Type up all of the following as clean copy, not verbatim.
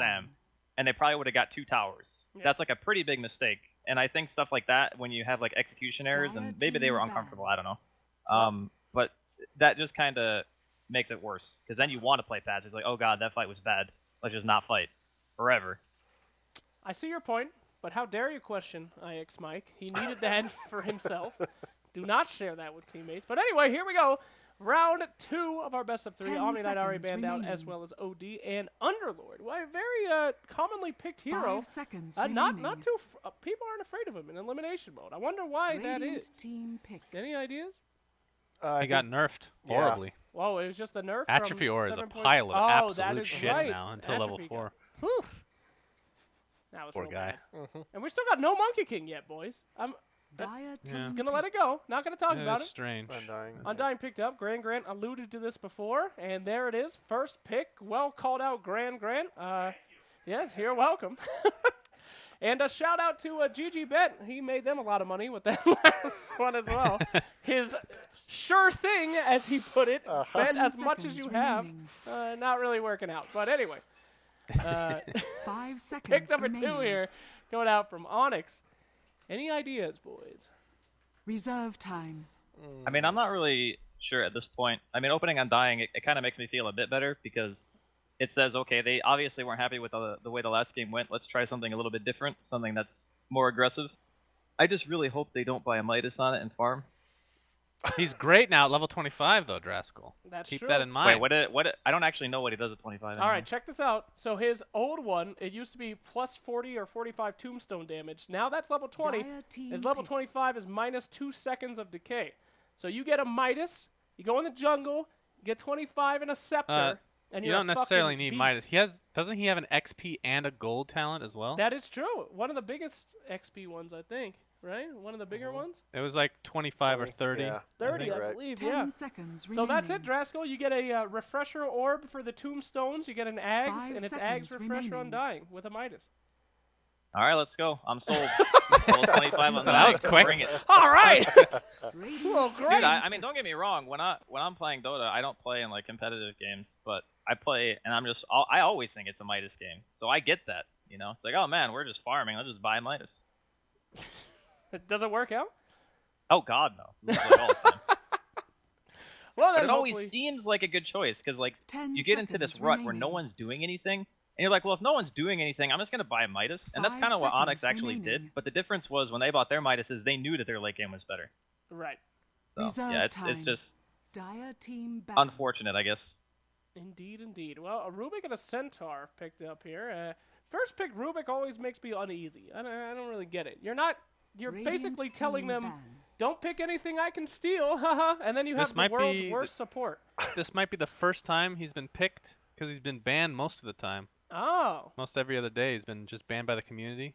Sam, and they probably would have got 2 towers. Yeah. That's like a pretty big mistake. And I think stuff like that, when you have like execution errors, and maybe they were uncomfortable, I don't know. But that just kind of makes it worse, because then you want to play patch. It's like, oh god, that fight was bad. Let's just not fight forever. I see your point, but how dare you question IX Mike? He needed that for himself. Do not share that with teammates. But anyway, here we go. Round 2 of our best of 3. Omni Knight already banned out, as well as OD and Underlord. Well, a very commonly picked hero. 5 seconds not remaining. too. People aren't afraid of him in elimination mode. I wonder why that Radiant is. team pick. Any ideas? He got nerfed horribly. Whoa, it was just the nerf. Atrophy from Aura is a 7 pile of Oh, that absolute is shit right. now until level Atrophy 4. Whew. That was Poor real guy. bad. And we still got no Monkey King yet, boys. I'm Dire just team gonna let it go. Not gonna talk It about is it. strange. Undying. Undying picked up. Grant alluded to this before, and there it is. First pick. Well called out, Grant. Yes, you're welcome. And a shout out to GG Bet. He made them a lot of money with that last one as well. His sure thing, as he put it, bet 10 as much as seconds you have. remaining. Not really working out. But anyway, 5 seconds pick number 2 remaining. here, going out from Onyx. Any ideas, boys? Reserve time. I mean, I'm not really sure at this point. I mean, opening Undying, it kind of makes me feel a bit better, because it says, okay, they obviously weren't happy with the way the last game went. Let's try something a little bit different, something that's more aggressive. I just really hope they don't buy a Midas on it and farm. He's great now at level 25, though, Draskell. That's Keep true. that in mind. Wait, I don't actually know what he does at 25. All right, check this out. So his old one, it used to be plus 40 or 45 tombstone damage. Now that's level 20. Dire team His level pick. 25 is minus 2 seconds of decay. So you get a Midas, you go in the jungle, you get 25 and a scepter, and You you're don't a necessarily fucking need beast. Midas. Doesn't he have an XP and a gold talent as well? That is true. One of the biggest XP ones, I think. Right? One of the bigger ones? It was like 25 or 30. Yeah. 30, think I right. believe, 10 yeah. seconds So that's it, remaining. Draskell. You get a refresher orb for the tombstones. You get an Ags, 5 and it's seconds Ags refresher remaining. Undying with a Midas. All right, let's go. I'm sold. Level 25 on So that was quick. Bring it. All right! Radiant Well, great. Dude, I mean, don't get me wrong. When I'm playing Dota, I don't play in like competitive games, but I play, and I always think it's a Midas game. So I get that, you know. It's like, oh man, we're just farming. Let's just buy Midas. Does it work out? Oh god, no. This is like all the time. Well, But then it always hopefully- seems like a good choice, because like 10 you get into this seconds rut where no remaining. one's doing anything, and you're like, well, if no one's doing anything, I'm just gonna buy a Midas, and that's 5 kind of what Onyx seconds actually remaining. did. But the difference was when they bought their Midases, they knew that their late game was better. Right. So, Reserve yeah, it's time. just Dire team back. unfortunate, I guess. Indeed, indeed. Well, a Rubik and a Centaur picked up here. First pick Rubik always makes me uneasy. I don't really get it. You're Radiant basically telling team them, ban. don't pick anything I can steal, haha, and then you This have the might world's be worst support. This might be the first time he's been picked, because he's been banned most of the time. Oh, Most every other day he's been just banned by the community.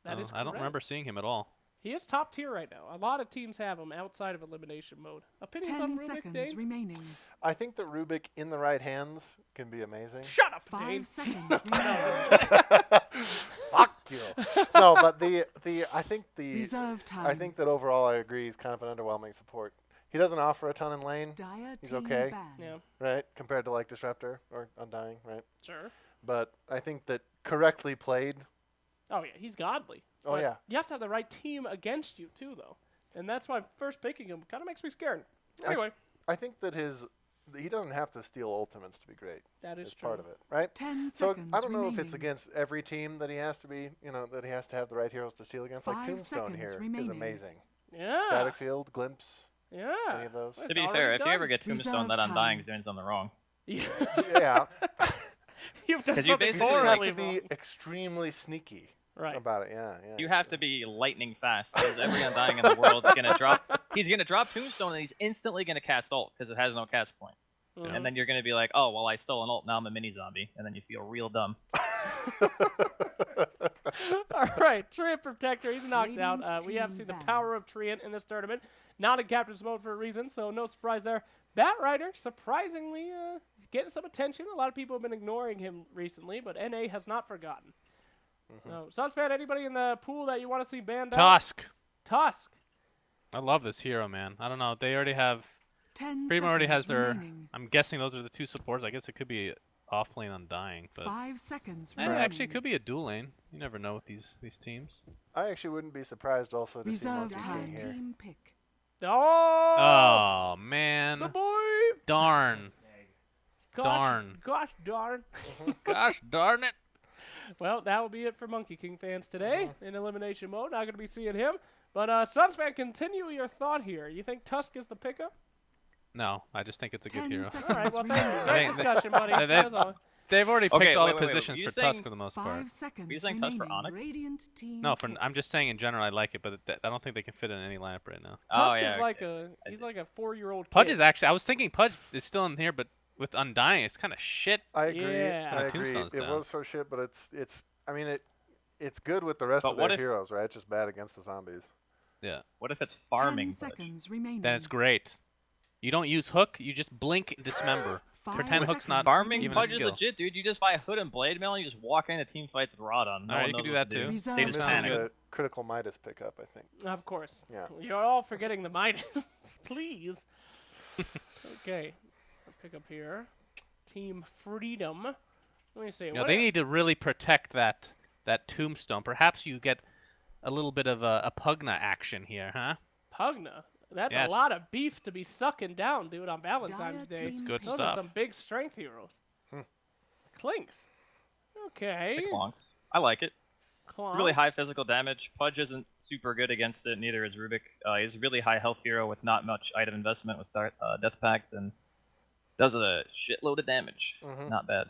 that is I don't correct. remember seeing him at all. He is top tier right now. A lot of teams have him outside of elimination mode. Opinions 10 on Rubik, seconds Dave? remaining. I think that Rubik in the right hands can be amazing. Shut up, 5 Dave. seconds remaining. Fuck you. No, but I think Reserve time. I think that overall I agree he's kind of an underwhelming support. He doesn't offer a ton in lane, Dire he's team okay. ban. Yeah, right? Compared to like Disruptor or Undying, right? sure. But I think that correctly played. Oh, yeah, he's godly. Oh, But yeah. You have to have the right team against you, too, though. And that's why first picking him kind of makes me scared. Anyway, I think that he doesn't have to steal ultimates to be great. that is It's true. part of it, right? 10 So seconds I don't know if it's remaining. against every team that he has to be, that he has to have the right heroes to steal against. Like 5 Tombstone seconds here is remaining. amazing. Yeah. Static Field, Glimpse, Yeah. any of those. It's To be already fair, if you done. ever get Tombstone, that Reserve Undying's time. doing something wrong. Yeah, You've done 'Cause you something basically you just have horribly to be wrong. extremely sneaky Right. about it. Yeah. You have to be lightning fast, because every Undying in the world is gonna drop. He's gonna drop Tombstone, and he's instantly gonna cast ult because it has no cast point. Mhm. And then you're gonna be like, oh well, I stole an ult, now I'm a mini zombie, and then you feel real dumb. All right, Treant Protector, he's knocked out. Radiant We have team seen the ban. power of Treant in this tournament. Not in captain's mode for a reason, so no surprise there. Batrider, surprisingly, getting some attention. A lot of people have been ignoring him recently, but NA has not forgotten. So, Suns fan, anybody in the pool that you want to see banned out? Tusk. Tusk. I love this hero, man. I don't know. They already have. 10 Freeman already has seconds their. remaining. I'm guessing those are the two supports. I guess it could be off lane Undying, but 5 seconds eh, remaining. actually it could be a dual lane. You never know with these teams. I actually wouldn't be surprised also to see Reserve Monkey time. King here. Team pick. Oh, Oh the man, boy. darn, Gosh, darn. Gosh darn. gosh darn it. Well, that will be it for Monkey King fans today in elimination mode. Not going to be seeing him. But Sunsfan, continue your thought here. You think Tusk is the pickup? No, I just think it's a good 10 hero. seconds All right, well, thank you. remaining. Great They- discussion, buddy. they- That's all. They've already Okay, picked all wait, the wait, wait. positions You for saying Tusk for the most part. 5 seconds you saying Tusk for remaining. Onyx? Radiant team No, pick. I'm just saying in general I like it, but I don't think they can fit in any lineup right now. Tusk yeah, is like okay. he's like a 4-year-old Pudge kid. is actually. I was thinking Pudge is still in here, but with Undying, it's kind of shit. I agree. Yeah. I The agree. Tombstone's It down. was so shit, but it's. I mean, it's good with the rest But of what their if- heroes, right? It's just bad against the zombies. Yeah, What if it's 10 farming? Pudge? seconds remaining. then it's great. You don't use hook. You just blink and dismember. 5 Pretend hook's not seconds Farming even a Pudge is skill. legit, dude. You just buy Hood and Blade Mail, and you just walk into team fights with Rod on. No Alright, one you can knows do what that to too. Reserve They I'm just missing time. panic. the critical Midas pickup, I think. Of course. Yeah. You're all forgetting the Midas. Please. Okay. I'll pick up here. Team Freedom. Let me see. You know, what they need to really protect that tombstone. Perhaps you get a little bit of a Pugna action here, huh? Pugna. That's Yes. a lot of beef to be sucking down, dude, on Valentine's Dire Day. team good pick. Those stuff. are some big strength heroes. Clinks. Okay. Clonks. I like it. Clonks. Really high physical damage. Pudge isn't super good against it. Neither is Rubik. He's a really high health hero with not much item investment with Death Pact, and does a shitload of damage. Not bad.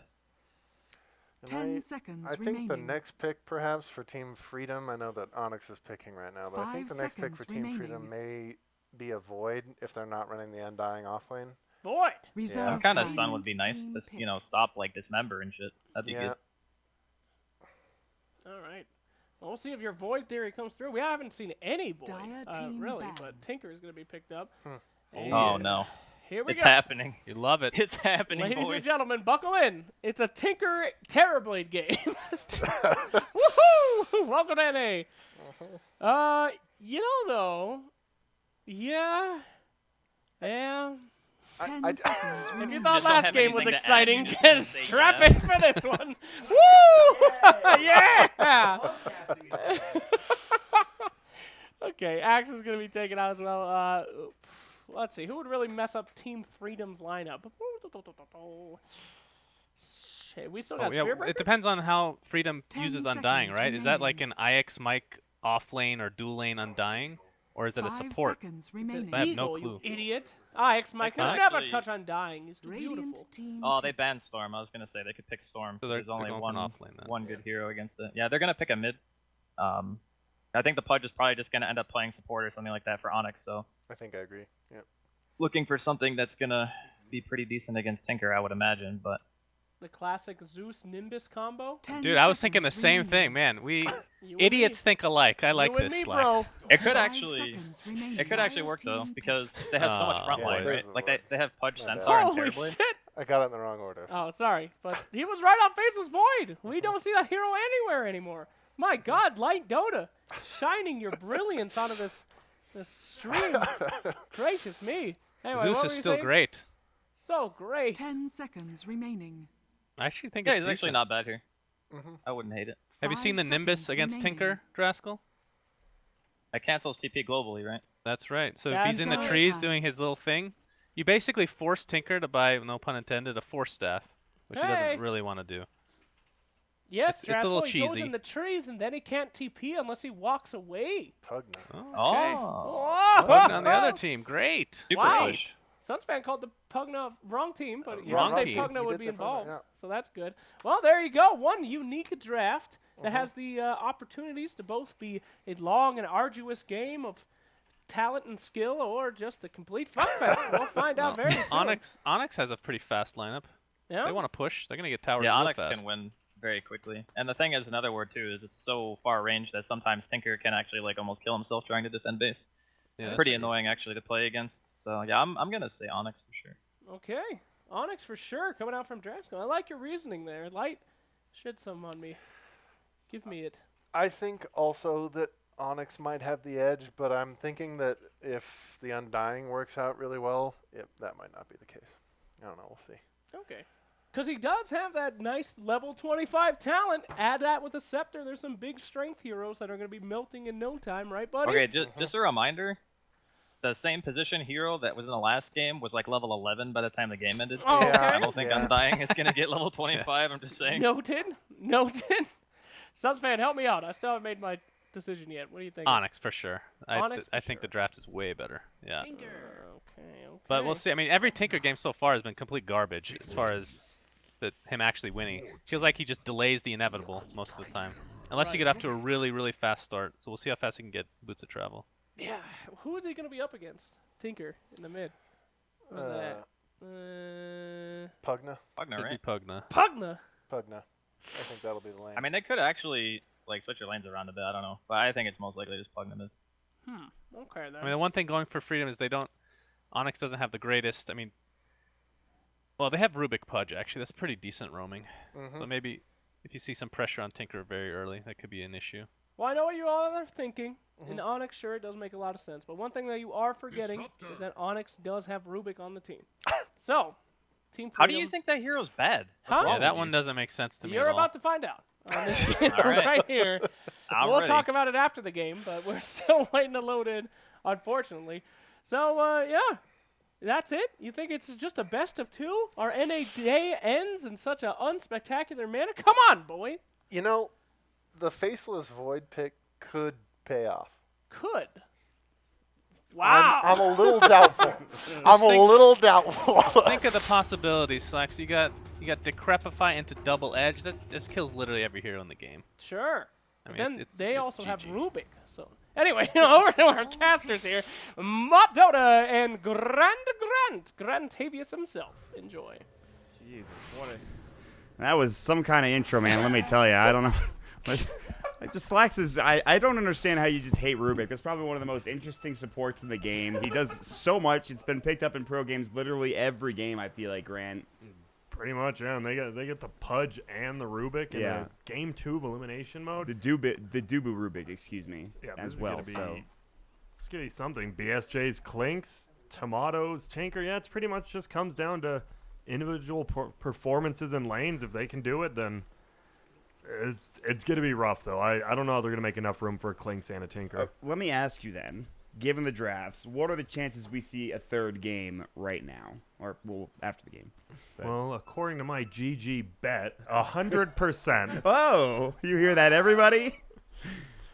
And 10 seconds I remaining. think the next pick, perhaps, for Team Freedom, I know that Onyx is picking right now, but I think 5 the next pick seconds for Team remaining. Freedom may be a Void if they're not running the Undying offlane. Boy. Reserve Yeah. Some kind of time. stun would be nice Team to, pick. stop like Dismember and shit. That'd be Yeah. good. All right. Well, we'll see if your Void theory comes through. We haven't seen any Void, Dire team really, ban. but Tinker is going to be picked up. Oh And no. Here we It's go. happening. You love it. It's happening, Ladies boys. and gentlemen, buckle in. It's a Tinker Terrorblade game. Woohoo! Welcome to NA. You know, though, yeah. 10 I- seconds If remaining. you thought just don't last have game was anything to add, exciting, you just wanna say strap yeah. in for this one. Woo! Yeah! Okay, Axe is going to be taken out as well. Let's see, who would really mess up Team Freedom's lineup? Shit, we still got Yeah, Spearbreaker? it depends on how Freedom 10 uses Undying, seconds right? Is that like remaining. an IX Mike off lane or dual lane Undying? Or is it a 5 support? seconds It's remaining. an I have eagle, no you clue. idiot. X Mike will Huh? never Actually- touch Undying. He's too beautiful. Radiant team Oh, they pick. banned Storm. I was gonna say they could pick Storm. So There's they're only going for one an offlane then. one good hero against it. Yeah, they're gonna pick a mid. I think the Pudge is probably just gonna end up playing support or something like that for Onyx. So I think I agree. Yeah. looking for something that's gonna be pretty decent against Tinker, I would imagine. But The classic Zeus Nimbus combo. 10 Dude, I was thinking the seconds same thing, remaining. man. We You and idiots me. think alike. I like You and this, me, Slacks. bro. it could 5 actually. seconds remaining. It could actually Dire work though team because they have so much Oh, front boy. line, There's right? the Like word. they have Pudge, My Centaur, bad. and Holy Terrorblade. shit! I got it in the wrong order. Oh, sorry, but he was right on Faceless Void. We don't see that hero anywhere anymore. My God, Light Dota, shining your brilliance onto this stream. Gracious me. Anyway, Zeus what is were you still saying? great. So great. 10 seconds remaining. I actually think Yeah, it's he's actually decent. not bad here. Mhm. I wouldn't hate it. Have you 5 seen the Nimbus seconds against remaining. Tinker, Draskell? That cancels TP globally, right? That's right. So if he's That's in the right. trees doing his little thing, you basically force Tinker to buy, no pun intended, a force staff, which he Hey. doesn't really want to do. Yes, It's a little Draskell, he goes cheesy. in the trees and then he can't TP unless he walks away. Pugna. Okay. Oh, Pugna on the other team, great. Wow. Great. Sunspan called the Pugna wrong team, but he Wrong didn't say team. Pugna He would did be say Pugna, involved, yeah. so that's good. Well, there you go. One unique draft that has the opportunities to both be a long and arduous game of talent and skill, or just a complete fuckfest. We'll find out very soon. Onyx has a pretty fast lineup. Yeah? They want to push. They're gonna get towered yeah, real Onyx fast. can win very quickly. And the thing is, another word too, is it's so far range that sometimes Tinker can actually like almost kill himself trying to defend base. Yeah, that's Pretty true. annoying actually to play against. So yeah, I'm gonna say Onyx for sure. Okay. Onyx for sure coming out from Draskell. I like your reasoning there. Light, shed some on me. Give me it. I think also that Onyx might have the edge, but I'm thinking that if the Undying works out really well, that might not be the case. I don't know. We'll see. Okay. Because he does have that nice level 25 talent. Add that with a Scepter. There's some big strength heroes that are going to be melting in no time, right, buddy? Okay, just a reminder. The same position hero that was in the last game was like level 11 by the time the game ended. Oh, okay. I don't think Undying is going to get level 25, I'm just saying. Noted. Subs fan, help me out. I still haven't made my decision yet. What do you think? Onyx for sure. Onyx I for think sure. the draft is way better. Yeah. Okay. But we'll see. I mean, every Tinker game so far has been complete garbage as far as him actually winning. Feels like he just delays the inevitable most of the time. Unless you get off to a really, really fast start. So we'll see how fast he can get Boots of Travel. Yeah. Who is he going to be up against? Tinker in the mid. What's that? Pugna. Pugna, Could be right? Pugna. Pugna. Pugna. I think that'll be the lane. I mean, they could actually like switch your lanes around a bit. I don't know, but I think it's most likely just Pugna mid. Okay, then. I mean, the one thing going for Freedom is Onyx doesn't have the greatest. I mean, well, they have Rubik Pudge actually. That's pretty decent roaming. So maybe if you see some pressure on Tinker very early, that could be an issue. Well, I know what you all are thinking. In Onyx, sure, it does make a lot of sense. But one thing that you are forgetting is that Onyx does have Rubik on the team. So, Team Freedom. How do you think that hero's bad? Huh? Yeah, that one doesn't make sense to me You're at all. about to find out. On this game All right. right here. I'm We'll ready. talk about it after the game, but we're still waiting to load in, unfortunately. So, yeah. That's it? You think it's just a best of two? Our NA day ends in such an unspectacular manner? Come on, boy. You know, the Faceless Void pick could pay off. Could. Wow. I'm a little doubtful. I'm a little doubtful. Think of the possibilities, Slacks. You got Decrepify into Double Edge. That just kills literally every hero in the game. Sure. I mean, Then they it's also have GG. Rubik. So anyway, over to our casters here. Motdota and Grantavius himself. Enjoy. Jesus, that was some kind of intro, man. Let me tell you, I don't know. Like just Slacks is, I don't understand how you just hate Rubik. That's probably one of the most interesting supports in the game. He does so much. It's been picked up in pro games literally every game. I feel like Grant. Pretty much, yeah. And they get the Pudge and the Rubik in Yeah. the game 2 of elimination mode. The Dubu Rubik, excuse me, Yeah, as this is well. gonna be, So it's gonna be something. BSJ's Clinks, Tomatoes, Tinker. Yeah, it's pretty much just comes down to individual performances and lanes. If they can do it, then it's gonna be rough though. I don't know how they're gonna make enough room for a Clinks and a Tinker. let me ask you then. Given the drafts, what are the chances we see a third game right now, or well after the game? But- Well, according to my GG bet, 100%. Oh, you hear that, everybody?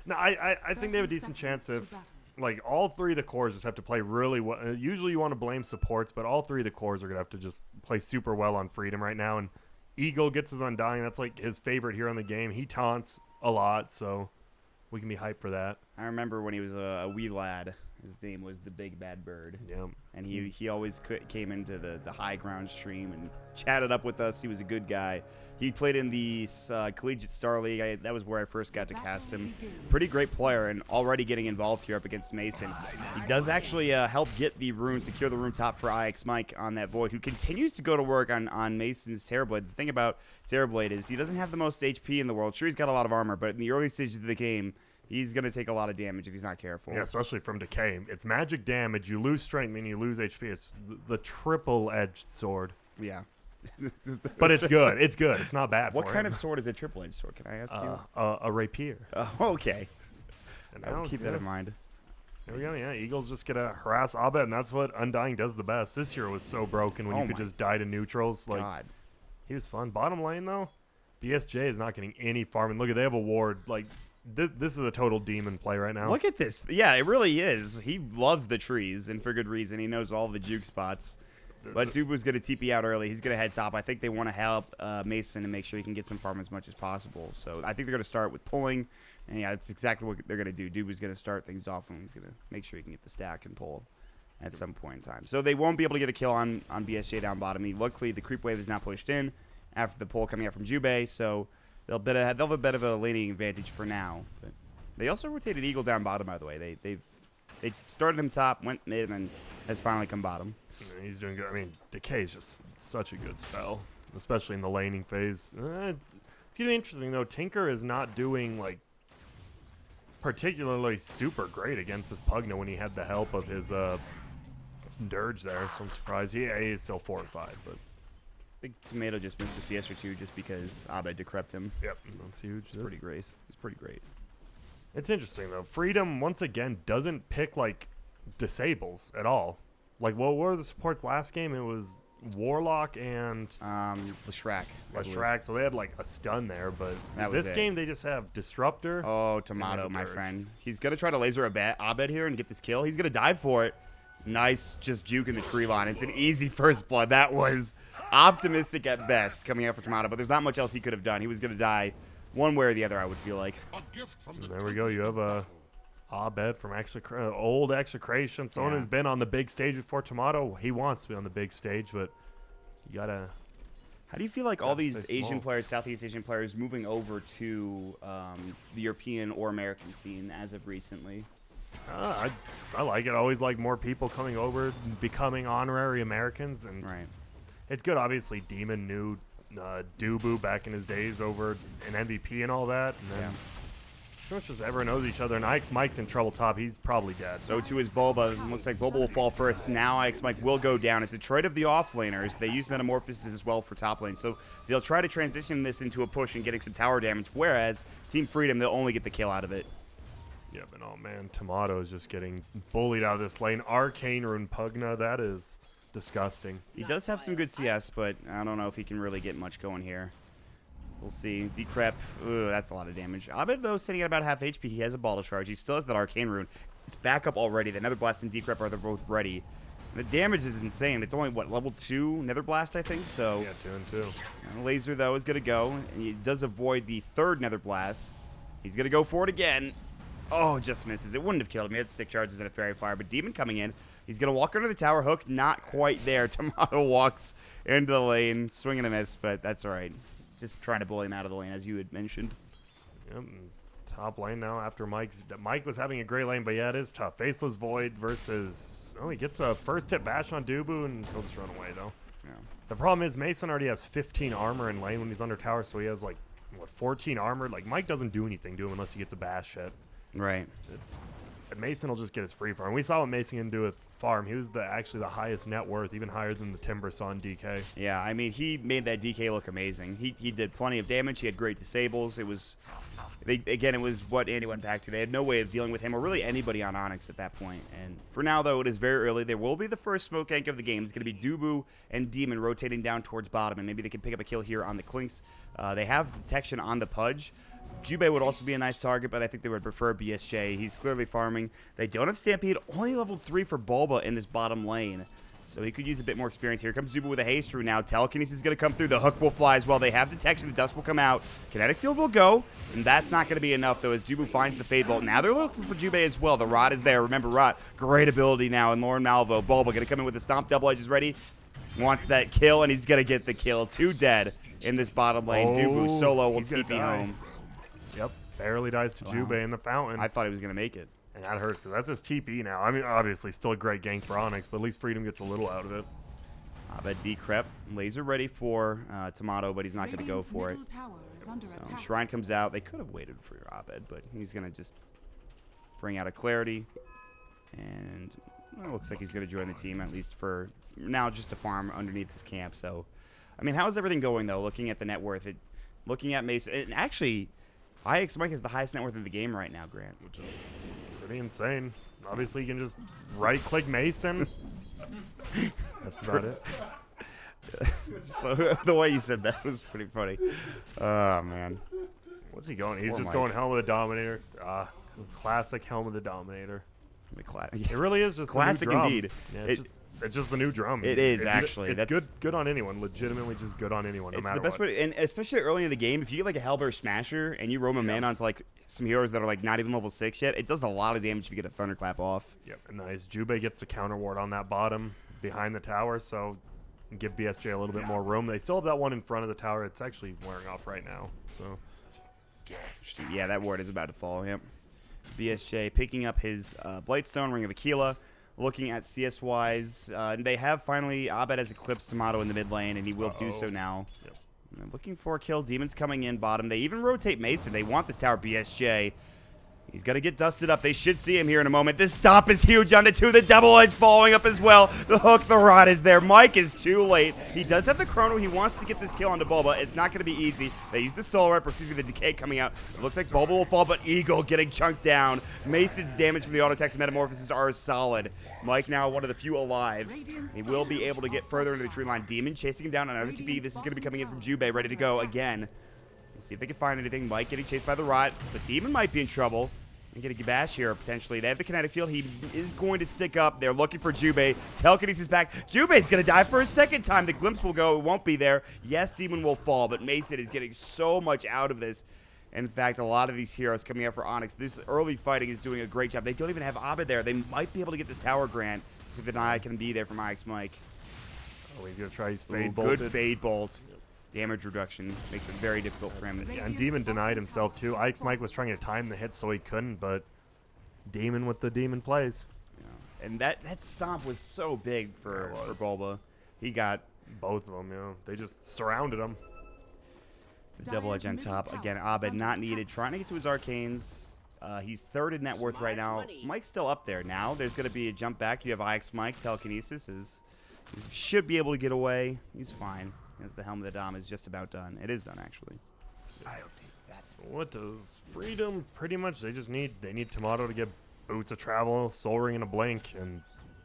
No, I think they have a decent chance if, like, all three of the cores just have to play really well. Usually you want to blame supports, but all three of the cores are going to have to just play super well on Freedom right now. And Eagle gets his Undying. That's, like, his favorite hero in the game. He taunts a lot, so we can be hyped for that. I remember when he was a wee lad. His name was the Big Bad Bird. Yeah. And he always came into the high ground stream and chatted up with us. He was a good guy. He played in the Collegiate Star League. That was where I first got to cast him. Pretty great player and already getting involved here up against Mason. He does actually help get the rune, secure the rune top for IX Mike on that Void, who continues to go to work on Mason's Terrorblade. The thing about Terrorblade is he doesn't have the most HP in the world. Sure, he's got a lot of armor, but in the early stages of the game, he's going to take a lot of damage if he's not careful. Yeah, especially from Decay. It's magic damage. You lose strength, meaning you lose HP. It's the triple-edged sword. Yeah. But it's good. It's good. It's not bad What for kind him. of sword is a triple-edged sword? Can I ask you? A rapier. Okay. And I'll now, keep that in mind. There we go. Yeah, Eagles just gonna harass Abed, and that's what Undying does the best. This hero was so broken when Oh you could my just die to neutrals. Like God. he was fun. Bottom lane though, BSJ is not getting any farm. And look at they have a ward. Like this is a total demon play right now. Look at this. Yeah, it really is. He loves the trees, and for good reason. He knows all the juke spots. But Dubu's going to TP out early. He's going to head top. I think they want to help Mason and make sure he can get some farm as much as possible. So I think they're going to start with pulling. And yeah, that's exactly what they're going to do. Dubu's going to start things off, and he's going to make sure he can get the stack and pull at some point in time. So they won't be able to get a kill on BSJ down bottom. Luckily, the creep wave is not pushed in after the pull coming out from Jubei. So they'll have a bit of a laning advantage for now. But they also rotated Eagle down bottom, by the way. They started him top, went mid, and then has finally come bottom. Yeah, he's doing good. I mean, Decay is just such a good spell, especially in the laning phase. It's gonna be interesting though. Tinker is not doing like particularly super great against this Pugna when he had the help of his Dirge there. So I'm surprised he is still 4 and 5, but. think Tomato just missed a CS or two just because Abed decrept him. Yep, that's huge. It's pretty great. It's pretty great. It's interesting though. Freedom once again doesn't pick like disables at all. Like what were the supports last game? It was Warlock and Lashrak. Lashrak. So they had like a stun there, but That was this it. game they just have Disruptor. Oh, Tomato, And my Dirge. friend. He's gonna try to laser Abed here and get this kill. He's gonna dive for it. Nice, just juke in the tree line. It's an easy first blood. That was optimistic at best coming out for Tomato, but there's not much else he could have done. He was gonna die one way or the other, I would feel like. And there we go. You have a Abed from old Execration, someone Yeah. who's been on the big stage before Tomato. He wants to be on the big stage, but you gotta. How do you feel like all Gotta these stay Asian small. players, Southeast Asian players, moving over to the European or American scene as of recently? I like it. I always like more people coming over, becoming honorary Americans, and Right. it's good. Obviously, Demon knew Dubu back in his days over in MVP and all that, and then Yeah. pretty much just everyone knows each other. And Mike's in trouble top. He's probably dead. So too is Bulba. Looks like Bulba will fall first. Now Ix Mike will go down. It's a trade of the offlaners. They use Metamorphosis as well for top lane. So they'll try to transition this into a push and getting some tower damage, whereas Team Freedom, they'll only get the kill out of it. Yeah, but oh man, Tomato is just getting bullied out of this lane. Arcane Rune Pugna, that is disgusting. He does have some good CS, but I don't know if he can really get much going here. We'll see. Decrep. Ooh, that's a lot of damage. Abed, though, sitting at about half HP. He has a ball to charge. He still has that Arcane Rune. It's back up already. The Nether Blast and Decrep are both ready. The damage is insane. It's only, what, level 2 Nether Blast, I think? So Yeah, 2 and 2. Laser, though, is going to go. And he does avoid the third Nether Blast. He's going to go for it again. Oh, just misses. It wouldn't have killed him. He had stick charges and a Fairy Fire. But Demon coming in. He's going to walk under the tower. Hook not quite there. Tomato walks into the lane. Swing and a miss, but that's all right. Just trying to bully him out of the lane, as you had mentioned. Yep, and top lane now after Mike was having a great lane, but yeah, it is tough. Faceless Void versus... Oh, he gets a first hit bash on Dubu, and he'll just run away, though. Yeah. The problem is Mason already has 15 armor in lane when he's under tower, so he has, like, what, 14 armor? Like, Mike doesn't do anything to him unless he gets a bash hit. Right. And Mason will just get his free farm. We saw what Mason can do with farm. He was actually the highest net worth, even higher than the Timber Sun DK. Yeah, I mean, he made that DK look amazing. He did plenty of damage. He had great disables. It was, it was what Andy went back to. They had no way of dealing with him or really anybody on Onyx at that point. And for now, though, it is very early. There will be the first smoke gank of the game. It's going to be Dubu and Demon rotating down towards bottom, and maybe they can pick up a kill here on the Clinks. They have detection on the Pudge. Jubei would also be a nice target, but I think they would prefer BSJ. He's clearly farming. They don't have Stampede. Only level 3 for Bulba in this bottom lane. So he could use a bit more experience. Here comes Zuba with a haste rune now. Telekinesis is going to come through. The hook will fly as well. They have detection. The dust will come out. Kinetic field will go. And that's not going to be enough, though, as Jubu finds the Fade Bolt. Now they're looking for Jubei as well. The Rod is there. Remember, Rod, great ability now. And Lauren Malvo. Bulba going to come in with the Stomp. Double Edge is ready. Wants that kill, and he's going to get the kill. 2 dead in this bottom lane. Dubu solo will he's gonna keep me die. home. Yep, barely dies to Jubei in the fountain. I thought he was going to make it. And that hurts because that's his TP now. I mean, obviously, still a great gank for Onyx, but at least Freedom gets a little out of it. Abed Decrep. Laser ready for Tomato, but he's not going to go for it. So Shrine comes out. They could have waited for Abed, but he's going to just bring out a Clarity. And it looks like he's going to join the team, at least for now, just to farm underneath his camp. So, I mean, how's everything going, though, looking at the net worth? Looking at Mason. And actually, IX Mike is the highest net worth in the game right now, Grant. Which is pretty insane. Obviously, you can just right-click Mason. That's about it. Just the way you said that was pretty funny. Oh, man. What's he going? He's Poor just Mike. going Helm of the Dominator. Classic Helm of the Dominator. It really is just Classic the new drum. indeed. Yeah, it's just the new drum. It is, actually. It's good on anyone. Legitimately just good on anyone, no It's matter the best what. way, and especially early in the game, if you get like a Hellbear Smasher and you roam a man onto like some heroes that are like not even level 6 yet, it does a lot of damage if you get a Thunderclap off. Yep, nice. Jubei gets the counter ward on that bottom behind the tower, so give BSJ a little bit more room. They still have that one in front of the tower. It's actually wearing off right now. So Yeah, that ward is about to fall. Yep. BSJ picking up his Blightstone, Ring of Aquila. Looking at CS-wise, they have finally Abed has eclipsed Tomato in the mid lane, and he will do so now. Yep. And they're looking for a kill. Demons coming in bottom. They even rotate Mason. They want this tower. BSJ. He's going to get dusted up. They should see him here in a moment. This stop is huge on the 2. The double edge following up as well. The hook, the rod is there. Mike is too late. He does have the chrono. He wants to get this kill onto Bulba. It's not going to be easy. They use the solar rep, or excuse me, the decay coming out. It looks like Bulba will fall, but Eagle getting chunked down. Mason's damage from the auto attacks and metamorphoses are solid. Mike now one of the few alive. He will be able to get further into the tree line. Demon chasing him down on another TP. This is going to be coming in from Jubei, ready to go again. Let's see if they can find anything. Mike getting chased by the rot, but Demon might be in trouble. And get a bash here, potentially. They have the kinetic field. He is going to stick up. They're looking for Jubei. Telekinesis back. Jubei's going to die for a second time. The glimpse will go. It won't be there. Yes, Demon will fall, but Mason is getting so much out of this. In fact, a lot of these heroes coming out for Onyx, this early fighting is doing a great job. They don't even have Abed there. They might be able to get this tower grant. See if the Deny can be there from Onyx Mike. Oh, he's going to try his Fade Bolt. Bolt. Good Fade Bolt. Damage reduction makes it very difficult for him. Yeah, and Demon denied himself, too. Onyx Mike was trying to time the hit so he couldn't, but Demon with the Demon plays. Yeah. And that stomp was so big for Bulba. He got both of them, you know. They just surrounded him. The double edge on top. Again, Abed not needed. Trying to get to his arcanes. He's 3rd in net worth right now. Mike's still up there now. There's going to be a jump back. You have Onyx Mike. Telekinesis he should be able to get away. He's fine. As the Helm of the Dom is just about done. It is done, actually. What does Freedom pretty much? They need Tomato to get Boots of Travel, Soul Ring in a blink, and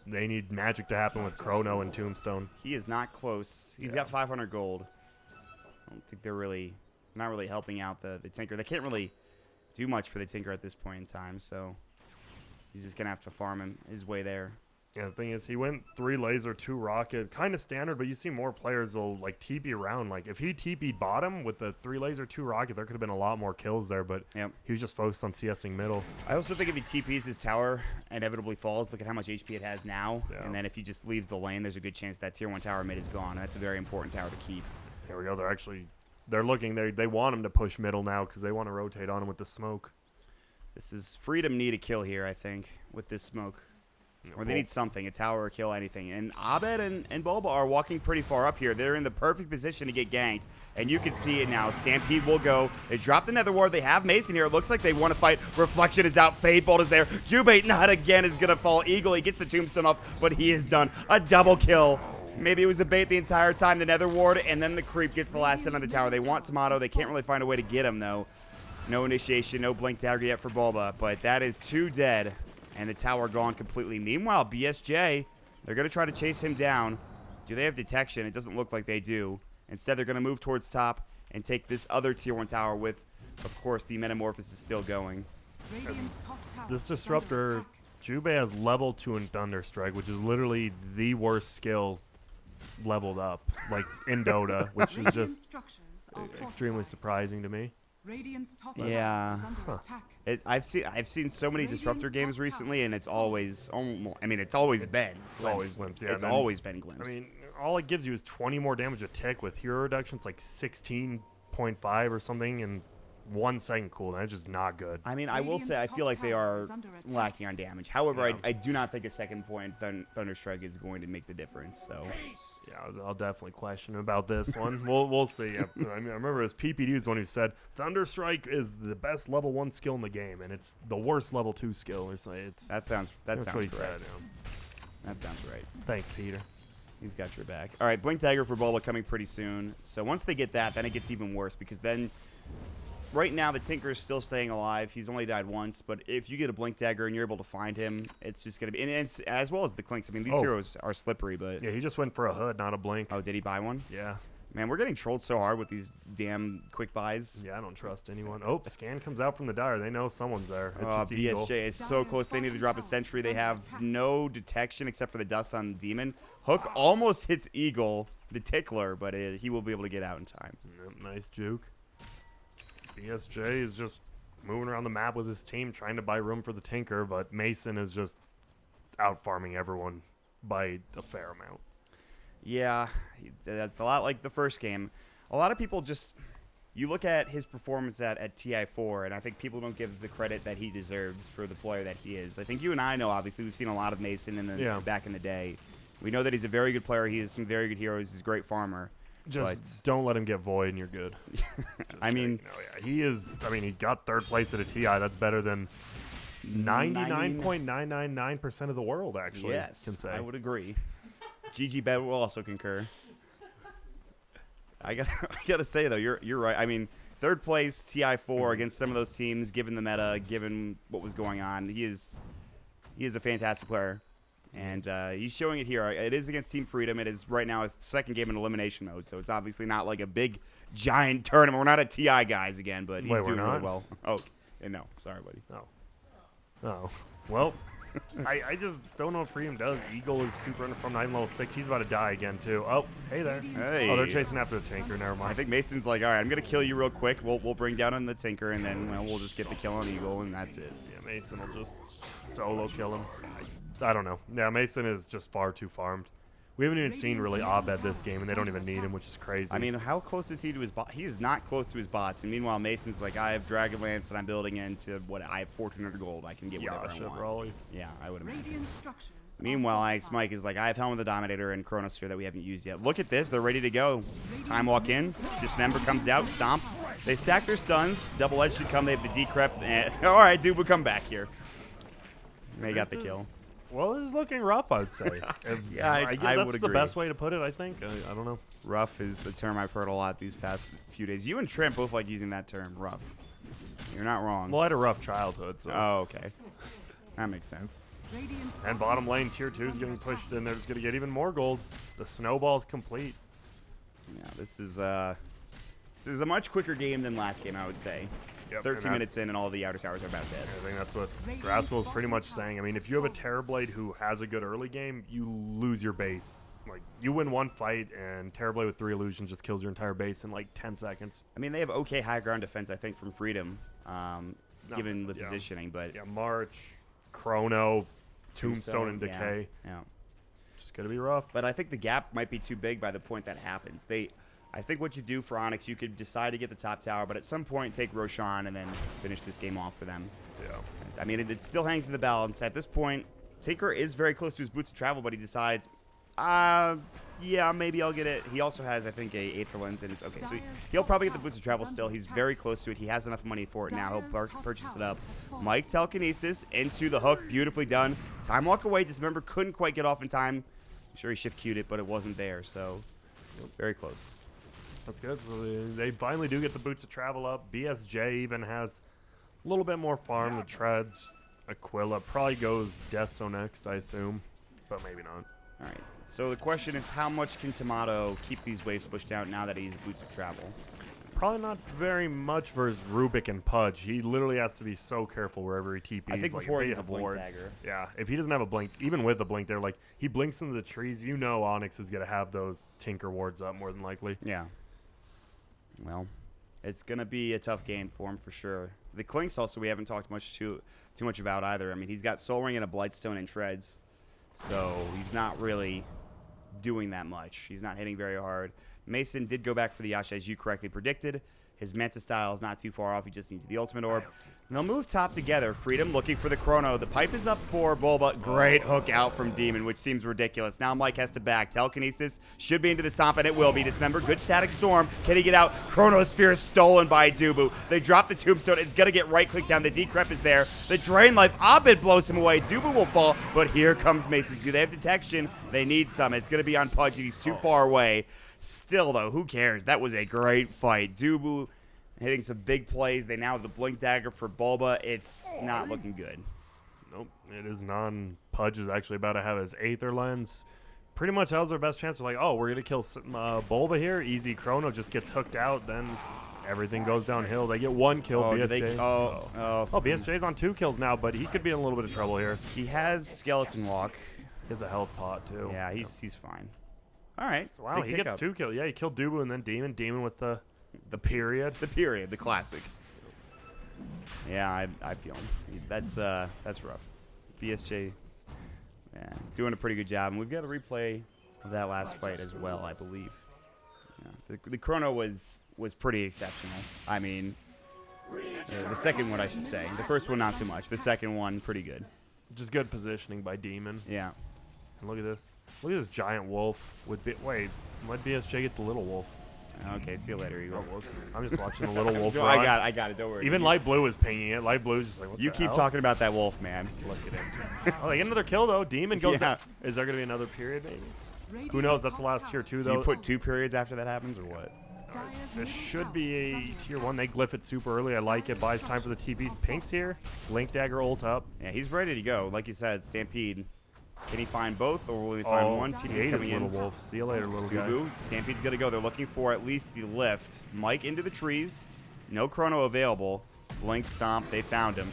they need magic to happen with Chrono and Tombstone. He is not close. He's got 500 gold. I don't think they're not really helping out the Tinker. They can't really do much for the Tinker at this point in time, so he's just going to have to farm his way there. Yeah, the thing is, he went 3 laser, 2 rocket, kind of standard, but you see more players will like TP around. Like if he TP'd bottom with the 3 laser, 2 rocket, there could have been a lot more kills there, but he was just focused on CSing middle. I also think if he TPs his tower, inevitably falls. Look at how much HP it has now, and then if he just leaves the lane, there's a good chance that tier 1 tower mid is gone. That's a very important tower to keep. Here we go. They're looking. They want him to push middle now because they want to rotate on him with the smoke. This is Freedom need a kill here, I think, with this smoke. Or they need something, a tower or kill, anything. And Abed and Bulba are walking pretty far up here. They're in the perfect position to get ganked. And you can see it now. Stampede will go. They drop the Nether Ward. They have Mason here. It looks like they want to fight. Reflection is out. Fade Bolt is there. Jubei not again is going to fall. Eagle, he gets the Tombstone off, but he is done. A double kill. Maybe it was a bait the entire time. The Nether Ward, and then the creep gets the last hit on the tower. They want Tomato. They can't really find a way to get him, though. No initiation, no blink dagger yet for Bulba, but that is 2 dead. And the tower gone completely. Meanwhile, BSJ, they're going to try to chase him down. Do they have detection? It doesn't look like they do. Instead, they're going to move towards top and take this other tier 1 tower with, of course, the Metamorphosis still going. This Disruptor, Jubei has level 2 in Thunderstrike, which is literally the worst skill leveled up, like in Dota, which is just extremely surprising to me. Yeah, I've seen so many Disruptor games recently, and it's always it's always been Glimpse. Yeah, it's always been Glimpse. I mean, all it gives you is 20 more damage a tick with hero reduction. It's like 16.5 or something, and 1 second cooldown. That's just not good. I mean, I will say I feel like they are lacking on damage. However, I do not think a second point Thunderstrike is going to make the difference. So yeah, I'll definitely question about this one. we'll see. I mean, I remember it was PPD was the one who said Thunderstrike is the best level 1 skill in the game, and it's the worst level 2 skill. That sounds correct. Said, That sounds right. Thanks, Peter. He's got your back. All right, Blink Dagger for Bulba coming pretty soon. So once they get that, then it gets even worse because then. Right now, the Tinker is still staying alive. He's only died once, but if you get a Blink Dagger and you're able to find him, it's just going to be... And it's, as well as the Clinks. I mean, these heroes are slippery, but... Yeah, he just went for a hood, not a blink. Oh, did he buy one? Yeah. Man, we're getting trolled so hard with these damn quick buys. Yeah, I don't trust anyone. Oh, scan comes out from the Dire. They know someone's there. It's just BSJ is so close. They need to drop a sentry. They have no detection except for the dust on Demon. Hook almost hits Eagle, the Tickler, but he will be able to get out in time. Nice juke. BSJ is just moving around the map with his team, trying to buy room for the Tinker, but Mason is just out farming everyone by a fair amount. Yeah, that's a lot like the first game. A lot of people just... You look at his performance at TI4, and I think people don't give the credit that he deserves for the player that he is. I think you and I know, obviously, we've seen a lot of Mason back in the day. We know that he's a very good player. He has some very good heroes. He's a great farmer. Just don't let him get Void and you're good. I mean, he is. I mean, he got 3rd place at a TI. That's better than 99.999% of the world, actually. yes, can say. I would agree. GG Bet will also concur. I gotta say though, you're right. I mean, 3rd place TI4 against some of those teams, given the meta, given what was going on, he is a fantastic player, and he's showing it here. It is against Team Freedom. It is right now his 2nd game in elimination mode, so it's obviously not like a big giant tournament. We're not at TI guys again, but he's doing really well. Oh, no, sorry, buddy. Oh, well. I just don't know what Freedom does. Eagle is super under from 9 level 6. He's about to die again, too. Oh, hey there. Hey. Oh, they're chasing after the Tinker. Never mind. I think Mason's like, all right, I'm going to kill you real quick. We'll bring down on the Tinker, and then we'll just get the kill on Eagle, and that's it. Yeah, Mason will just solo kill him. I don't know. Yeah, Mason is just far too farmed. We haven't even seen really Abed this game, and they don't even need him, which is crazy. I mean, how close is he to his bot? He is not close to his bots. And meanwhile, Mason's like, I have Dragonlance that I'm building into what I have 1,400 gold. I can get whatever I want. Probably. Yeah, I would imagine. Radiant structures are Meanwhile, Onyx fortified. Mike is like, I have Helm of the Dominator and Chronosphere that we haven't used yet. Look at this. They're ready to go. Time walk in. Dismember comes out. Stomp. They stack their stuns. Double Edge should come. They have the decrep. And, all right, dude, we'll come back here. They got the kill. Well, this is looking rough, I'd say. Yeah, I guess that's would the agree. best way to put it, I think. I don't know. Rough is a term I've heard a lot these past few days. You and Trent both like using that term, rough. You're not wrong. Well, I had a rough childhood, so. Oh, okay. That makes sense. Radiant's And bottom lane, tier 2 is getting pushed in. They're just going to get even more gold. The snowball's complete. Yeah, this is a much quicker game than last game, I would say. Yep, 13 and minutes in, and all the outer towers are about dead. I think that's what Rascal's pretty much saying. I mean, if you have a Terrorblade who has a good early game, you lose your base. Like, you win one fight, and Terrorblade with 3 illusions just kills your entire base in, like, 10 seconds. I mean, they have okay high ground defense, I think, from Freedom, given the yeah. positioning, but Yeah, March, Chrono, Tombstone, and Decay. Yeah. It's going to be rough. But I think the gap might be too big by the point that happens. I think what you do for Onyx, you could decide to get the top tower, but at some point take Roshan and then finish this game off for them. Yeah. I mean, it still hangs in the balance. At this point, Tinker is very close to his boots of travel, but he decides, yeah, maybe I'll get it. He also has, I think, a Aether Lens in his... Okay, so he'll probably get the boots of travel still. He's very close to it. He has enough money for it now. He'll purchase it up. Mike Telekinesis into the hook. Beautifully done. Time walk away. Dismember couldn't quite get off in time. I'm sure he shift queued it, but it wasn't there, so very close. That's good. So they finally do get the boots of travel up. BSJ even has a little bit more farm. The treads. Aquila probably goes Deso next, I assume, but maybe not. All right. So the question is, how much can Tomato keep these waves pushed out now that he's boots of travel? Probably not very much versus Rubik and Pudge. He literally has to be so careful wherever he TPs. I think like, before if he they has a have blink wards. dagger. Yeah, if he doesn't have a blink, even with the blink there, like he blinks into the trees, you know Onyx is going to have those Tinker wards up more than likely. Yeah. Well, it's going to be a tough game for him for sure. The Clinks also we haven't talked too much about either. I mean, he's got Soul Ring and a Blightstone and Treads, so he's not really doing that much. He's not hitting very hard. Mason did go back for the Yasha, as you correctly predicted. His Manta style is not too far off. He just needs the Ultimate Orb. And they'll move top together. Freedom looking for the Chrono. The pipe is up for Bulba. Great hook out from Demon, which seems ridiculous. Now Mike has to back. Telekinesis should be into the stomp, and it will be. Dismember, good static storm. Can he get out? Chronosphere is stolen by Dubu. They drop the Tombstone. It's going to get right-click down. The Decrep is there. The Drain Life. Abed blows him away. Dubu will fall, but here comes Mason. Do they have detection? They need some. It's going to be on Pudge. He's too far away. Still, though, who cares? That was a great fight. Dubu hitting some big plays. They now have the Blink Dagger for Bulba. It's not looking good. Nope, it is non. Pudge is actually about to have his Aether Lens. Pretty much that was their best chance. They're like, oh, we're going to kill Bulba here. Easy Chrono just gets hooked out. Then everything goes downhill. They get 1 kill. BSJ. BSJ's on 2 kills now, but he could be in a little bit of trouble here. He has Skeleton Walk. He has a health pot, too. Yeah, he's fine. All right. So, wow, big he pickup. gets 2 kills. Yeah, he killed Dubu and then Demon. Demon with the period. The period, the classic. Yeah, I feel him. That's rough. BSJ, yeah, doing a pretty good job, and we've got a replay of that last fight as well, I believe. Yeah, the Chrono was pretty exceptional. I mean, the second one, I should say. The first one, not so much. The second one, pretty good. Just good positioning by Demon. Yeah. And look at this. Look at this giant wolf with wait, might BSJ get the little wolf? Okay, see you later, Eagle. Oh, whoops. I'm just watching the little wolf. I run. got it. Don't worry. Even Light Blue is pinging it. Light Blue is just like, what You the keep hell? talking about that wolf, man. Look at him. Oh, they get another kill though. Demon goes Yeah. down. Is there gonna be another period maybe? Radiant's Who knows? That's the top last tier tower 2 Do though. you put 2 periods after that happens, or what? Dire's This middle should tower be is a under tier attack. 1. They glyph it super early. I like it. Buys time for the TBs. Pink's here. Link Dagger ult up. Yeah, he's ready to go. Like you said, Stampede. Can he find both, or will he find one? he TB's ate his coming in. little wolf. See you later, little guy. Tubu, Stampede's gonna go. They're looking for at least the lift. Mike into the trees. No chrono available. Blink stomp. They found him.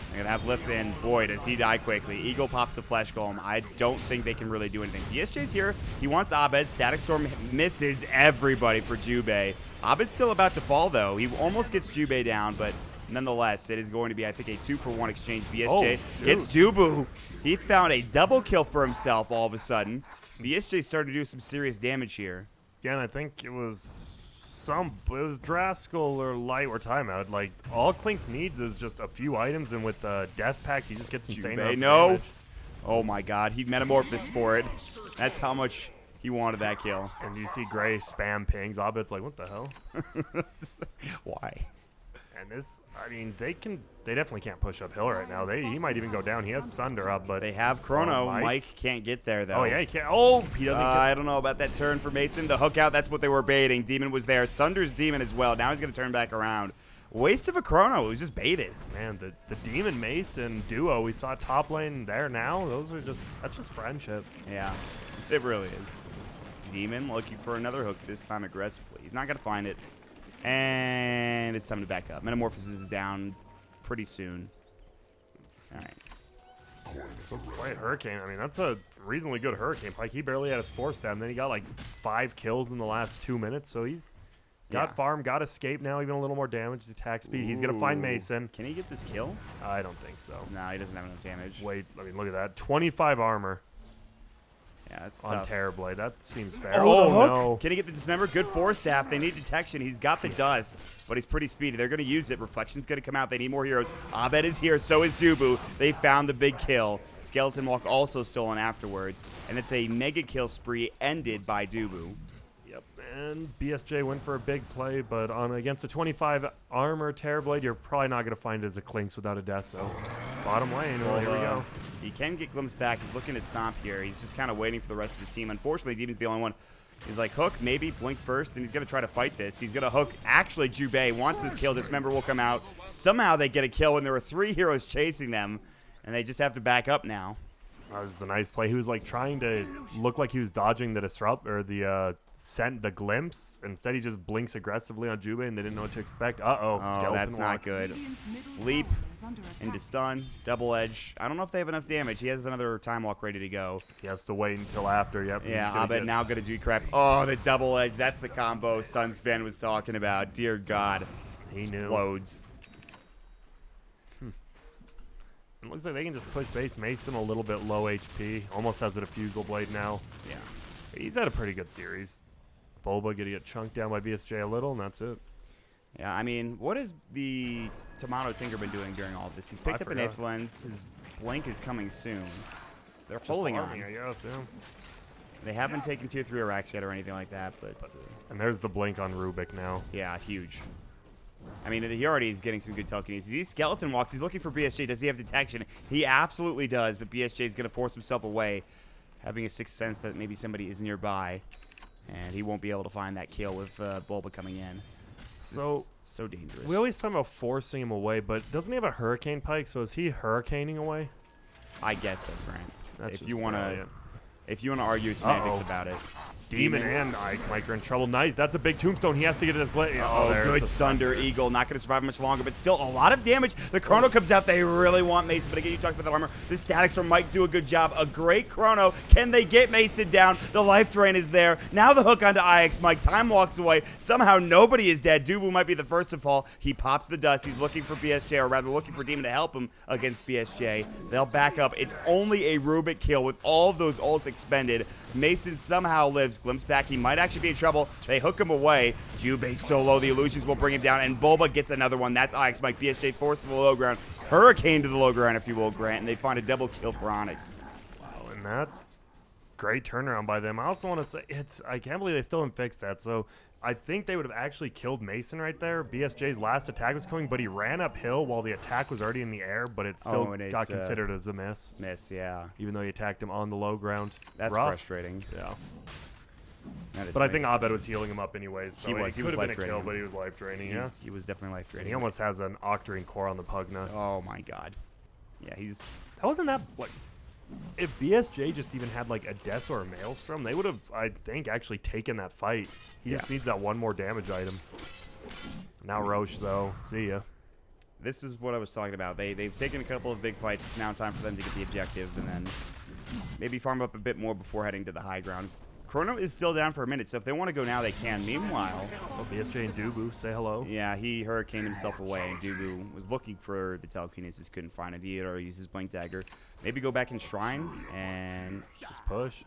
They're gonna have lift in. Boy, does he die quickly. Eagle pops the flesh golem. I don't think they can really do anything. BSJ's here. He wants Abed. Static Storm misses everybody for Jubei. Abed's still about to fall though. He almost gets Jubei down, but nonetheless, it is going to be, I think, a 2-for-1 exchange. BSJ gets Dubu. He found a double kill for himself all of a sudden. BSJ started to do some serious damage here. Again, I think it was Draskell or Light or Timeout. Like, all Clinks needs is just a few items, and with the Death Pact, he just gets insane Jubei, amounts of no. damage. Oh my god, he metamorphosed for it. That's how much he wanted that kill. And you see Gray spam pings. Abed's like, what the hell? Why? And this, I mean, they definitely can't push uphill right now. He might even go down. He has Sunder up, but They have chrono. Mike? Mike can't get there though. oh yeah, he can't. Oh, he doesn't. I don't know about that turn for Mason. The hook out, that's what they were baiting. Demon was there. Sunder's Demon as well. Now he's going to turn back around. Waste of a chrono. It was just baited. Man, the Demon Mason duo we saw top lane there now. That's just friendship. Yeah, it really is. Demon looking for another hook, this time aggressively. He's not going to find it. And it's time to back up. Metamorphosis is down pretty soon. All right. So let's play Hurricane. I mean, that's a reasonably good Hurricane Pike. He barely had his 4-stab, and then he got like 5 kills in the last 2 minutes. So he's got Yeah. farm, got escape now, even a little more damage, attack speed. He's going to find Ooh. Mason. Can he get this kill? I don't think so. No, he doesn't have enough damage. Wait, I mean, look at that. 25 armor Yeah, it's on tough. Terrorblade. That seems fair. Oh, the hook. No. Can he get the dismember? Good force staff. They need detection. He's got the dust, but he's pretty speedy. They're going to use it. Reflection's going to come out. They need more heroes. Abed is here. So is Dubu. They found the big kill. Skeleton Walk also stolen afterwards. And it's a mega kill spree ended by Dubu. Yep, and BSJ went for a big play, but on against a 25 armor Terrorblade, you're probably not going to find it as a Clinks without a death, so bottom lane, well, here we go. He can get Glimpse back. He's looking to stomp here. He's just kind of waiting for the rest of his team. Unfortunately, Demon's the only one. He's like, hook, maybe, blink first, and he's going to try to fight this. He's going to hook. Actually, Jubei wants this kill. Dismember will come out. Somehow they get a kill when there were 3 heroes chasing them, and they just have to back up now. That was a nice play. He was like trying to look like he was dodging the disrupt or the the glimpse. Instead, he just blinks aggressively on Jubei, and they didn't know what to expect. Oh, Skeleton that's not walk. good. Radiant's middle Leap tower is under attack. into stun, double edge. I don't know if they have enough damage. He has another time walk ready to go. He has to wait until after. Yep. he's Yeah, gonna Abed get- now going to do crap. Oh, the double edge. That's the combo Sunspan was talking about. Dear God. He knew. Explodes. It looks like they can just push base Mason a little bit low HP. Almost has it a Fugal Blade now. Yeah. He's had a pretty good series. Boba gonna get chunked down by BSJ a little, and that's it. Yeah, I mean, what has the Tomato Tinker been doing during all of this? He's picked I up an forgot. Eighth Lens. His blink is coming soon. They're Just holding farming, on. I guess, yeah. They haven't taken tier 3 Iraqs yet or anything like that, but And there's the blink on Rubik now. yeah, huge. I mean, he already is getting some good telekinesis. These skeleton walks. He's looking for BSJ. Does he have detection? He absolutely does, but BSJ is going to force himself away, having a sixth sense that maybe somebody is nearby, and he won't be able to find that kill with Bulba coming in. This is so dangerous. We always talk about forcing him away, but doesn't he have a Hurricane Pike? So is he hurricaning away? I guess so, Grant. That's if just you want to, brilliant. argue semantics Uh-oh. about it. Demon and Onyx Mike are in trouble. Nice. That's a big tombstone. He has to get it as blade. Oh, there's good the Sunder Eagle. Not going to survive much longer, but still a lot of damage. The Chrono comes out. They really want Mason, but again, you talked about the armor. The statics from Mike do a good job. A great Chrono. Can they get Mason down? The life drain is there. Now the hook onto IX Mike. Time walks away. Somehow nobody is dead. Dubu might be the first to fall. He pops the dust. He's looking for BSJ, or rather looking for Demon to help him against BSJ. They'll back up. It's only a Rubik kill with all of those ults expended. Mason somehow lives. Glimpse back. He might actually be in trouble. They hook him away. Jubei so low. The illusions will bring him down. And Bulba gets another one. That's IX Mike. BSJ forced to the low ground. Hurricane to the low ground, if you will, Grant. And they find a double kill for Onyx. Wow, and that great turnaround by them. I also want to say I can't believe they still haven't fixed that. So I think they would have actually killed Mason right there. BSJ's last attack was coming, but he ran uphill while the attack was already in the air, but it still got considered as a miss. Yeah. Even though he attacked him on the low ground. That's Rough. frustrating. Yeah. But I think Abed was healing him up anyways. So he was could have been a life-draining kill, him. but he was life draining. Yeah. He was definitely life And draining. he almost has an Octarine core on the Pugna. Oh my god. Yeah, That wasn't that like. If BSJ just even had like a Des or a Maelstrom, they would have, I think, actually taken that fight. He just needs that one more damage item. Now Roche, though. See ya. This is what I was talking about. They've taken a couple of big fights. It's now time for them to get the objective and then maybe farm up a bit more before heading to the high ground. Chrono is still down for a minute, so if they want to go now, they can. Meanwhile... Oh, BSJ and Dubu, say hello. Yeah, he hurricaned himself away, and Dubu was looking for the telekinesis, couldn't find it. He had already used his Blink Dagger. Maybe go back in Shrine, and... Just push.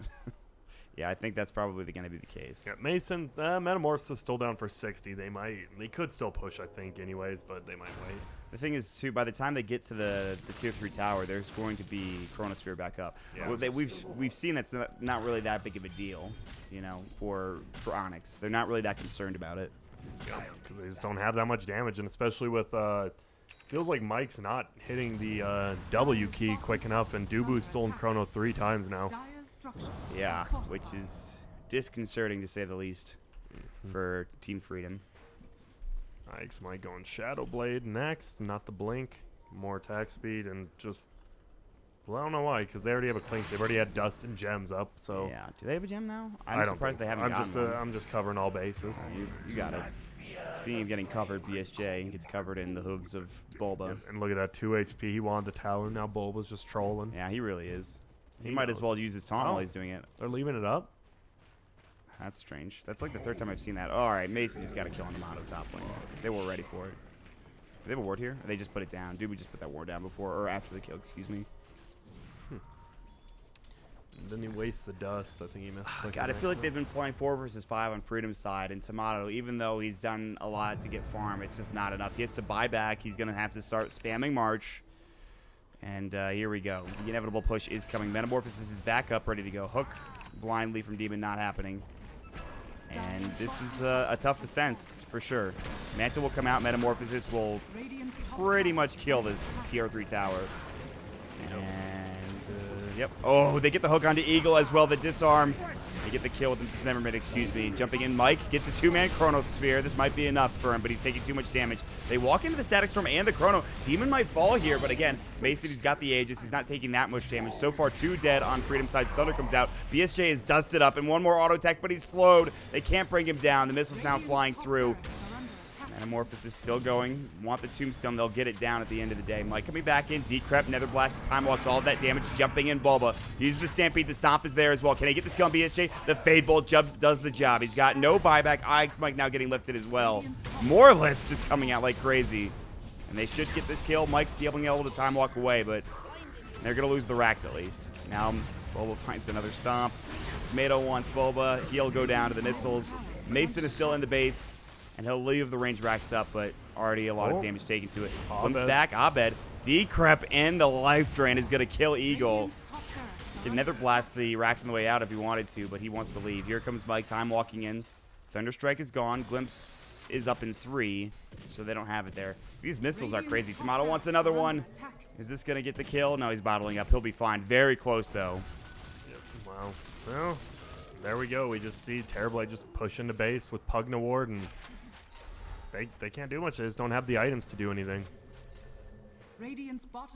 Yeah, I think that's probably going to be the case. Yeah, Mason, Metamorphosis is still down for 60. They could still push, I think, anyways, but they might wait. The thing is, too, by the time they get to the tier 3 tower, there's going to be Chronosphere back up. Yeah. Well, we've seen that's not really that big of a deal, you know, for Onyx. They're not really that concerned about it. Yeah, because they just don't have that much damage, and especially with feels like Mike's not hitting the W key quick enough, and Dubu's stolen Chrono 3 times now. Yeah, which is disconcerting to say the least for Team Freedom. Ike's might go on Shadow Blade next, not the Blink. More attack speed and just... Well, I don't know why, because they already have a Clink. They've already had Dust and Gems up, so... Yeah, do they have a gem now? I I'm don't surprised they think so. haven't gotten one. I'm just covering all bases. You got it. Speaking of getting covered, BSJ gets covered in the hooves of Bulba. And look at that 2 HP. He wanted the tower. Now Bulba's just trolling. Yeah, he really is. He He might as knows. well use his taunt while he's doing it. They're leaving it up? That's strange. That's like the third time I've seen that. All right, Mason just got a kill on the Mono top lane. They were ready for it. Do they have a ward here? Or they just put it down. Dude, we just put that ward down before or after the kill, excuse me. And then he wastes the dust. I think he missed. God, I feel like they've been playing 4 versus 5 on Freedom's side, and Tomato, even though he's done a lot to get farm, it's just not enough. He has to buy back. He's going to have to start spamming March. And here we go. The inevitable push is coming. Metamorphosis is back up, ready to go. Hook blindly from Demon, not happening. And this is a tough defense, for sure. Manta will come out. Metamorphosis will pretty much kill this TR3 tower. And, yep. Oh, they get the hook onto Eagle as well. The disarm. They get the kill with the dismemberment, excuse me. Jumping in, Mike gets a 2-man Chrono Sphere. This might be enough for him, but he's taking too much damage. They walk into the Static Storm and the Chrono. Demon might fall here, but again, Mason, he's got the Aegis. He's not taking that much damage. So far, 2 dead on Freedom side. Thunder comes out. BSJ is dusted up, and one more auto attack, but he's slowed. They can't bring him down. The missile's now flying through. Metamorphosis is still going. Want the Tombstone. They'll get it down at the end of the day. Mike coming back in. Decrep, Nether Blast, Time Walks, all of that damage. Jumping in, Bulba. Uses the Stampede. The Stomp is there as well. Can he get this kill on BSJ? The Fade Bolt does the job. He's got no buyback. Onyx Mike now getting lifted as well. More lifts just coming out like crazy. And they should get this kill. Mike being able to Time Walk away, but they're going to lose the racks at least. Now Bulba finds another Stomp. Tomato wants Bulba. He'll go down to the missiles. Mason is still in the base. And he'll leave the range racks up, but already a lot of damage taken to it. Comes back, Abed. Decrep and the life drain is going to kill Eagle. Can Nether Blast the racks on the way out if he wanted to, but he wants to leave. Here comes Mike, time walking in. Thunderstrike is gone. Glimpse is up in 3, so they don't have it there. These missiles are crazy. Tomato wants another one. Is this going to get the kill? No, he's bottling up. He'll be fine. Very close, though. Yep. Wow. Well, there we go. We just see Terrorblade just push into base with Pugna Ward, and they can't do much. They just don't have the items to do anything.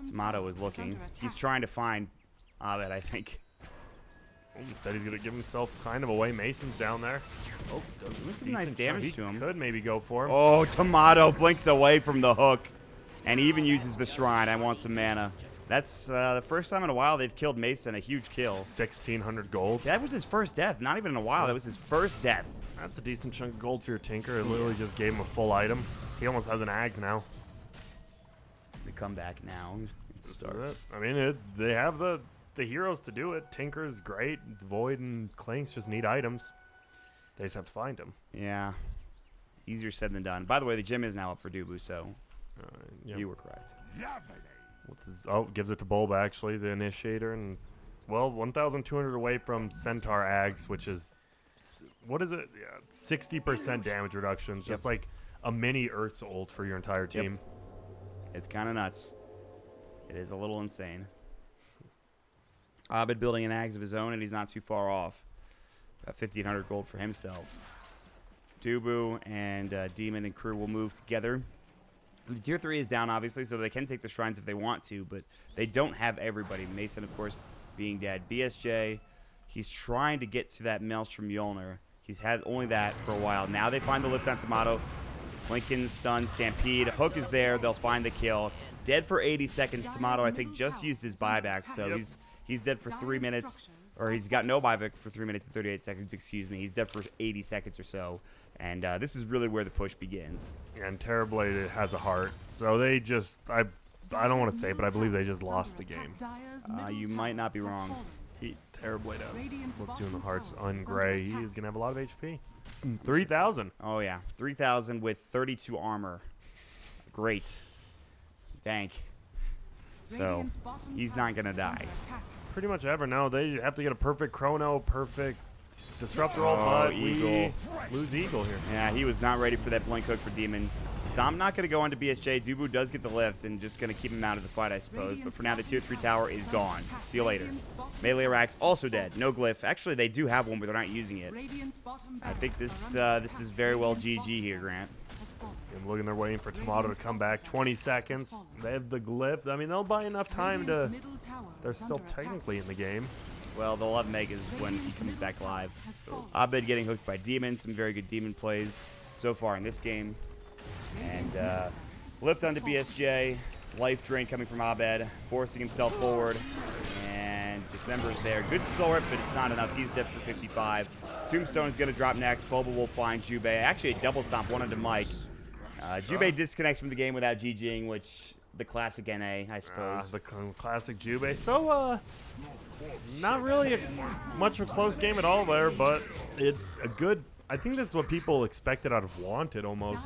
Tomato is looking. He's trying to find Abed, I think. Instead, he's going to give himself kind of away. Mason's down there. Oh, does some nice damage to him. Could maybe go for him. Oh, Tomato blinks away from the hook. And he even uses the Shrine. I want some mana. That's the first time in a while they've killed Mason. A huge kill. 1,600 gold. That was his first death. Not even in a while. That was his first death. That's a decent chunk of gold for your Tinker. It literally just gave him a full item. He almost has an Ags now. The comeback now. It starts. I mean, they have the heroes to do it. Tinker's great. Void and Clinks just need items. They just have to find them. Yeah. Easier said than done. By the way, the gym is now up for Dubu, so Yep. you were correct. Gives it to Bulba, actually, the initiator, and well, 1,200 away from Centaur Ags, which is, what is it? Yeah, 60% damage reduction. Just like a mini Earth's ult for your entire team. It's kind of nuts. It is a little insane. Abed building an Ags of his own, and he's not too far off. Got 1,500 gold for himself. Dubu and Demon and crew will move together. The tier 3 is down, obviously, so they can take the shrines if they want to, but they don't have everybody. Mason, of course, being dead. BSJ, he's trying to get to that Maelstrom Mjolnir. He's had only that for a while. Now they find the lift on Tomato. Lincoln stun, Stampede. Hook is there. They'll find the kill. Dead for 80 seconds. Tomato, I think, just used his buyback, so he's dead for 3 minutes. Or he's got no buyback for 3 minutes and 38 seconds, excuse me. He's dead for 80 seconds or so. And this is really where the push begins. And Terrorblade has a heart. So they just, I don't want to say, but I believe they just lost the game. You might not be wrong. Terrorblade has, let's see on the hearts on Gray. He is going to have a lot of HP. 3,000. Oh, yeah. 3,000 with 32 armor. Great. Dank. So, he's not going to die. Pretty much ever. No, they have to get a perfect chrono, perfect disruptor ult, but Eagle. we lose Eagle here. Yeah, he was not ready for that blink hook for Demon. Stomp not going to go onto BSJ. Dubu does get the lift and just going to keep him out of the fight, I suppose. But for now, the tier 3 tower is gone. See you later. Melee Rax also dead. No glyph. Actually, they do have one, but they're not using it. I think this is very well GG here, Grant. And looking, they're waiting for Tomato to come back. 20 seconds. They have the glyph. I mean, they'll buy enough time to... They're still technically in the game. Well, they'll have Megas when he comes back live. Abed getting hooked by Demon. Some very good Demon plays so far in this game. And lift onto BSJ. Life drain coming from Abed. Forcing himself forward. And dismembers there. Good soul rip, but it's not enough. He's dead for 55. Tombstone is going to drop next. Boba will find Jubei. Actually, a double stomp, one onto Mike. Jubei disconnects from the game without GGing, which the classic NA, I suppose. The classic Jubei. So, not really much of a close game at all there, but a good... I think that's what people expected out of Wanted, almost.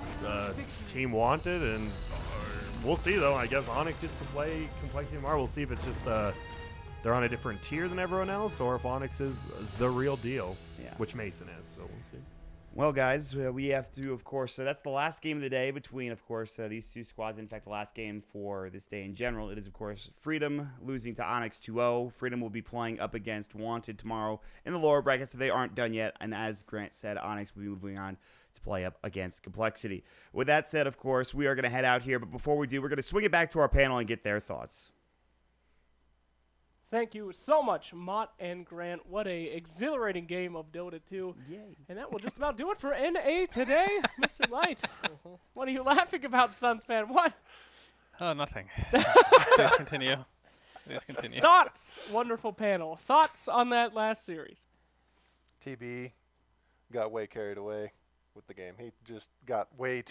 Team Wanted, and we'll see, though. I guess Onyx gets to play Complexity tomorrow. We'll see if it's just they're on a different tier than everyone else, or if Onyx is the real deal, which Mason is, so we'll see. Well, guys, we have to, of course, so that's the last game of the day between, of course, these two squads. In fact, the last game for this day in general. It is, of course, Freedom losing to Onyx 2-0. Freedom will be playing up against Wanted tomorrow in the lower bracket, so they aren't done yet. And as Grant said, Onyx will be moving on to play up against Complexity. With that said, of course, we are going to head out here. But before we do, we're going to swing it back to our panel and get their thoughts. Thank you so much, Mott and Grant. What a exhilarating game of Dota 2. Yay. And that will just about do it for NA today. Mr. Light, what are you laughing about, Suns fan? What? Oh, nothing. Please continue. Please continue. Thoughts, wonderful panel. Thoughts on that last series? TB got way carried away with the game. He just got way too